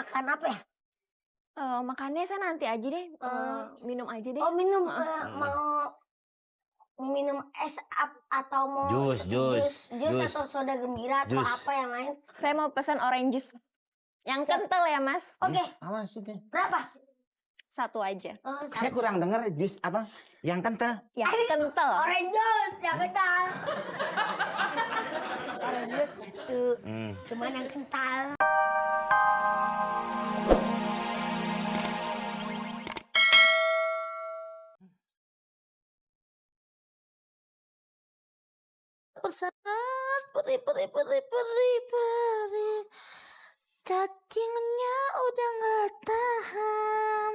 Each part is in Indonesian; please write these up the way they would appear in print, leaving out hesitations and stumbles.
makan apa ya? Makannya saya nanti aja deh, minum aja deh. Oh minum, Mhm. mau minum es atau mau Jus, jus atau soda gembira atau Jus. apa yang lain? Saya mau pesan orange juice. Yang Siap. kental ya, Mas. Oke, Awas itu. berapa? 1 aja. Oh, Saya kurang dengar jus apa? Yang kental. Yang kental. orange juice yang kental. Orange juice itu, cuman yang kental. Sangat perih. Cacingnya udah nggak tahan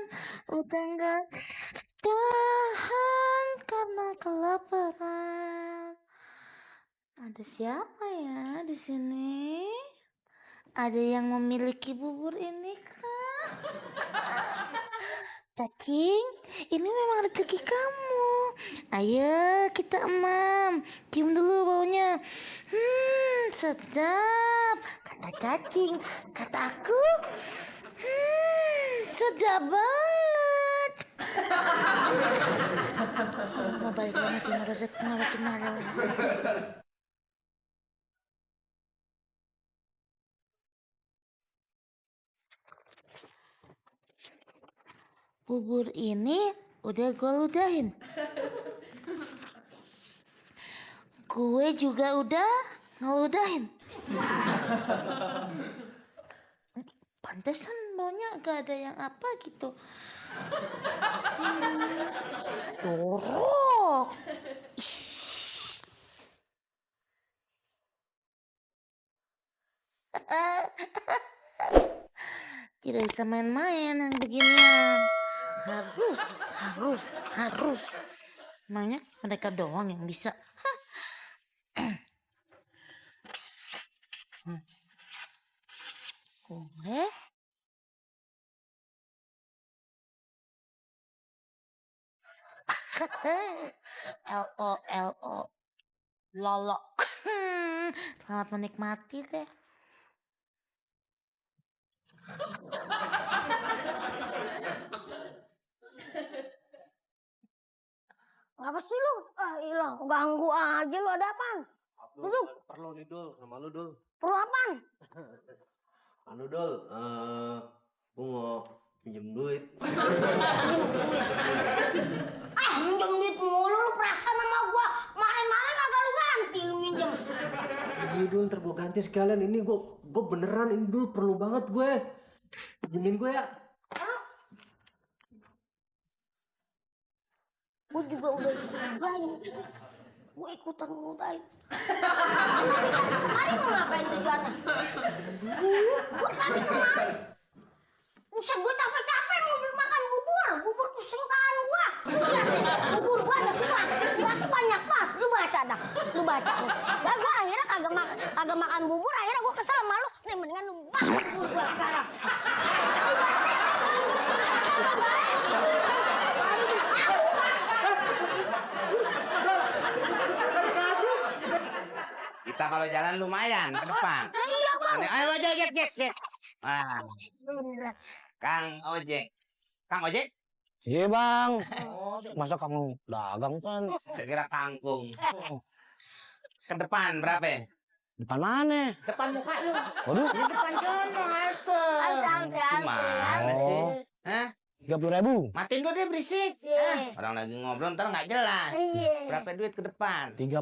karena kelaparan. Ada siapa ya di sini? Ada yang memiliki bubur ini kah? Cacing, ini memang rezeki kamu. Ayo kita emam, cium dulu baunya. Sedap. Kata cacing, kata aku, sedap banget. Mau balik lagi sih merosot kenal. Bubur ini udah gue ludahin. Gue juga udah ngeludahin. Pantesan baunya gak ada yang apa gitu. Jorok. Tidak bisa main-main yang beginian. Harus. Emangnya mereka doang yang bisa. Gue LO lolo. Selamat menikmati deh. Apa sih lu? Ilah, ganggu aja lu, ada apaan? Duduk. Perlu nih Dul, sama lu Dul. Perlu apaan? Anu Dul, gua mau pinjem duit. Minjem duit mulu lu, perasaan sama gua. Main-main kagak lu ganti lu minjem. Iya Dul, ntar gua ganti sekalian. Ini gua beneran, ini Dul perlu banget gue. Pinjemin gue ya. Gue juga udah ngudahin. Gue ikutan ngudahin. Kemarin mau ngapain tujuannya? Gue tadi kemarin. Buset, gue capek-capek mau makan bubur kesukaan gue. Lihat nih, bubur gue ada suratnya banyak banget. Lu baca dah, Nah, gue akhirnya kagak makan bubur, akhirnya gue kesel sama lu. Nih mendingan lu makan bubur gue sekarang. Kita kalau jalan lumayan ke depan. Iya bang. Ayo Jack. Kang Ojek. Iya bang. Masa kamu dagang kan? Saya kira kangkung. Ke depan berapa? Depan mana? Depan muka lu. Waduh. Di depan sono halte. Gimana sih? Hah? 30.000. Matiin dulu deh berisik. Iya. Orang lagi ngobrol ntar nggak jelas. Iya. Berapa duit ke depan? 30.000.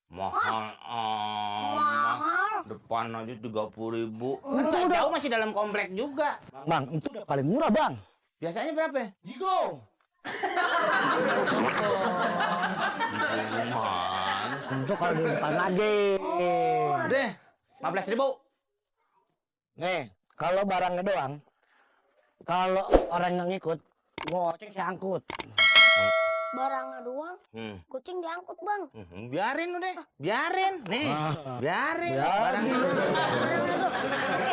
Mahal amat. Mahal. Depan aja 30.000. Kan nggak jauh, masih dalam komplek juga. Bang, itu udah paling murah bang. Biasanya berapa? Jigo. Gimana? Untuk kalau di depan lagi. Deh, 15.000. Nih, kalau barangnya doang. Kalau orang yang ngikut, gua cek si angkut. Barangnya doang, kucing diangkut bang. Biarin udah, biarin nih, biarin. Biarin.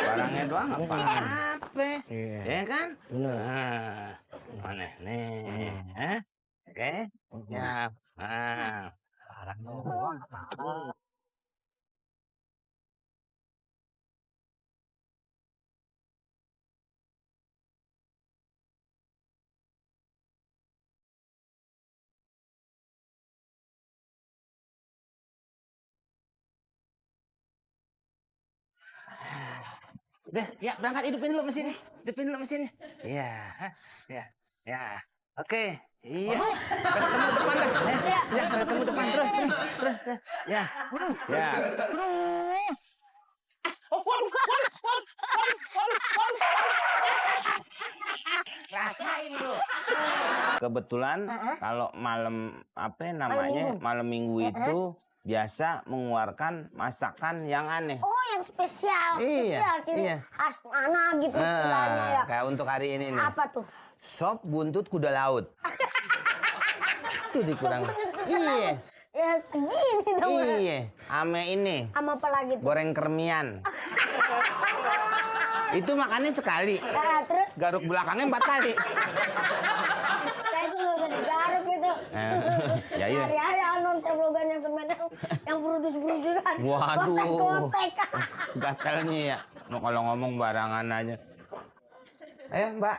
Barangnya doang apa? Iya. Ya kan? Bener. Nah, mana nih? Oke, siap. Nah, Barangnya doang. Udah, ya berangkat hidupin dulu mesinnya. Hidupin dulu mesinnya. Iya, ya, ya. Oke, iya. Ketemu depan dah. Ya, ketemu depan terus. Ya, ya. Rasain lu. Kebetulan kalau malam malam minggu itu biasa mengeluarkan masakan yang aneh. Oh, yang spesial, Iya, iya. khas mana gitu istilahnya ya. Kayak untuk hari ini nih. Apa tuh? Sop buntut kuda laut. Itu dikurang. Iya. Ya segini dong. Iya. Ame ini. Sama apa lagi tuh? Goreng kermian. Itu makannya sekali. Nah, terus Garuk belakangnya 4 kali. saya sih nggak usah digaruk gitu. Ya iya. Hari-hari anon saya blogan yang semen yang berudus-berudusan. Waduh. Kosek-kosek. Gatalnya ya. Kalau ngomong barangan aja. Ayo Mbak.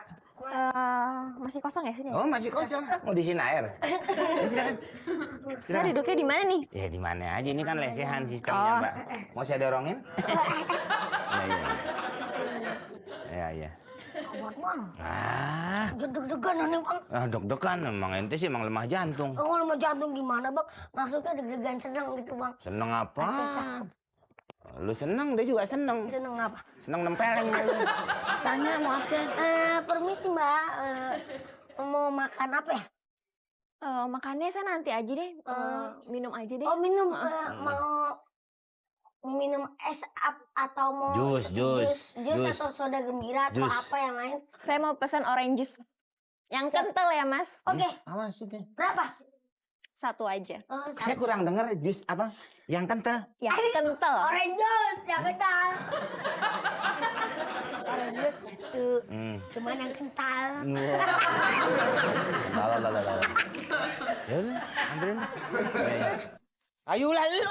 Masih kosong ya sini? Oh masih kosong. Mau diisiin air. Ya, silakan. Saya duduknya di mana nih? Ya di mana aja. Ini kan lesehan sistemnya Mbak. Mau saya dorongin? Iya. Ya ya. Kuat bang. Ah, Deg-degan aneh bang. deg-degan. Emang ente sih emang lemah jantung. Oh, lemah jantung gimana bang? Maksudnya deg-degan seneng gitu bang. Seneng apa? Lu seneng, dia juga seneng. Seneng apa? Seneng nempelin lu. Tanya mau apa? Permisi mbak. Mau makan apa ya? Makannya saya nanti aja deh. Minum aja deh. Oh minum. Mau minum es atau mau Jus. atau soda gembira atau Jus. apa yang lain? Saya mau pesan orange juice. Yang kental ya mas? Oke. Awas itu. Berapa? 1 aja. Saya kurang denger jus apa? Yang kental. Yang kental. Orange juice yang kental. Orange juice itu. Cuman yang kental. Lalu. Ya udah, ambilin. Ayolah lu.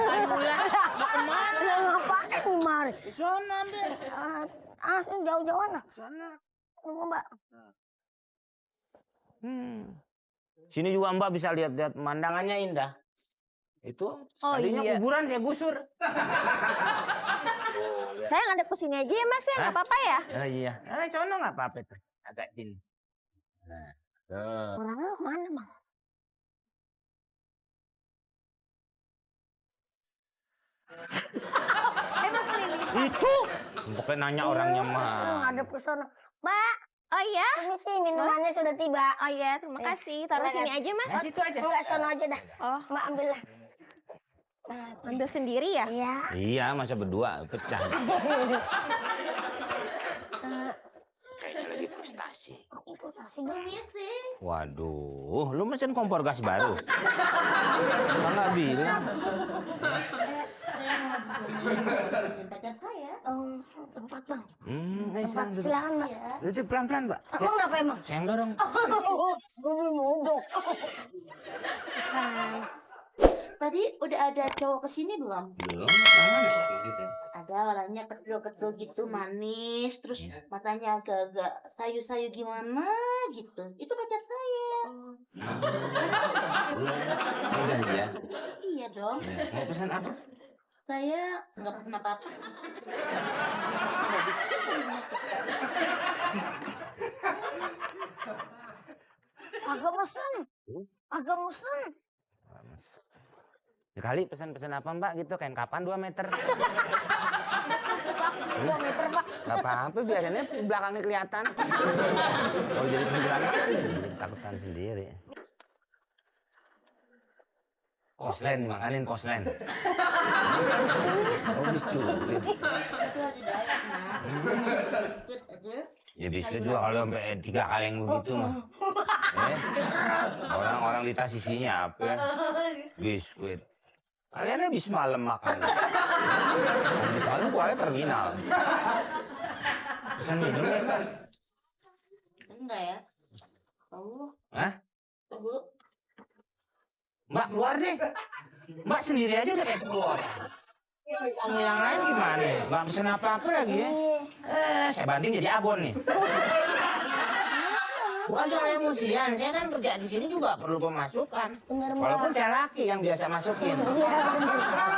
Ayolah. Mau kemana? Yang ngapain kemari? Sana ambil. Langsung jauh-jauhan lah. Sana. Tunggu mbak. Sini juga Mbak bisa lihat-lihat pemandangannya indah. Itu Oh, tadinya iya. kuburan saya gusur. Saya ngadep ke sini aja ya mas ya, nggak apa-apa ya? Oh iya. Sono nggak apa-apa tuh. Agak din. Nah, tuh. Orangnya mana bang? Emang keliling. Itu. Pokoknya nanya orangnya mah. Ngadep ke sana. Mbak, Oh iya? ini sih minumannya sudah tiba. Oh iya, terima kasih. Taruh sini aja mas. Situ aja. Enggak, sono aja dah. Oh, Mbak ambil lah. ambil sendiri ya? Iya. Iya, masa berdua pecah. Kayaknya lagi frustasi. Frustasi banget sih. Waduh, lu mesin kompor gas baru. Nggak bilang. Tempat bang. Silakan duduk. Silakan mbak. Itu pelan-pelan, Mbak. Aku kenapa emang? Saya yang dorong. Gue belum mogok. Tadi udah ada cowok kesini belum? Belum, yang mana? Ada orangnya kecil-kecil gitu, manis, terus matanya agak-agak sayu-sayu gimana gitu. Itu pacar saya. Udah ya. Iya dong. Mau pesan apa? Saya nggak pernah apa-apa. Agak mesen. Agak mesen. Kali pesan-pesan apa Mbak gitu, kain kapan 2 meter. 2 meter pak. Gak apa-apa, biarannya belakangnya kelihatan. Kalau jadi pinggiran kan jadi takutan sendiri. Koslen, makanin koslen. Oh, dicubit. Itu lagi diet, Nak. Ikut aja. Ya biskuit juga kalau sampai 3 kaleng begitu mah. Orang-orang di tas isinya apa ya? Biskuit. Kalian habis malam makan. Habis malam keluarnya terminal. Pesan minum ya, Mbak? Enggak ya? Oh, Hah? Bu. Mbak keluar deh. Mbak sendiri aja udah kayak keluar. Kamu yang lain gimana? Mbak pesen apa-apa lagi ya? Saya banting jadi abon nih. Bukan soal emosian, saya kan kerja di sini juga perlu pemasukan. Bener, Mbak. Walaupun saya laki yang biasa masukin. Iya bener.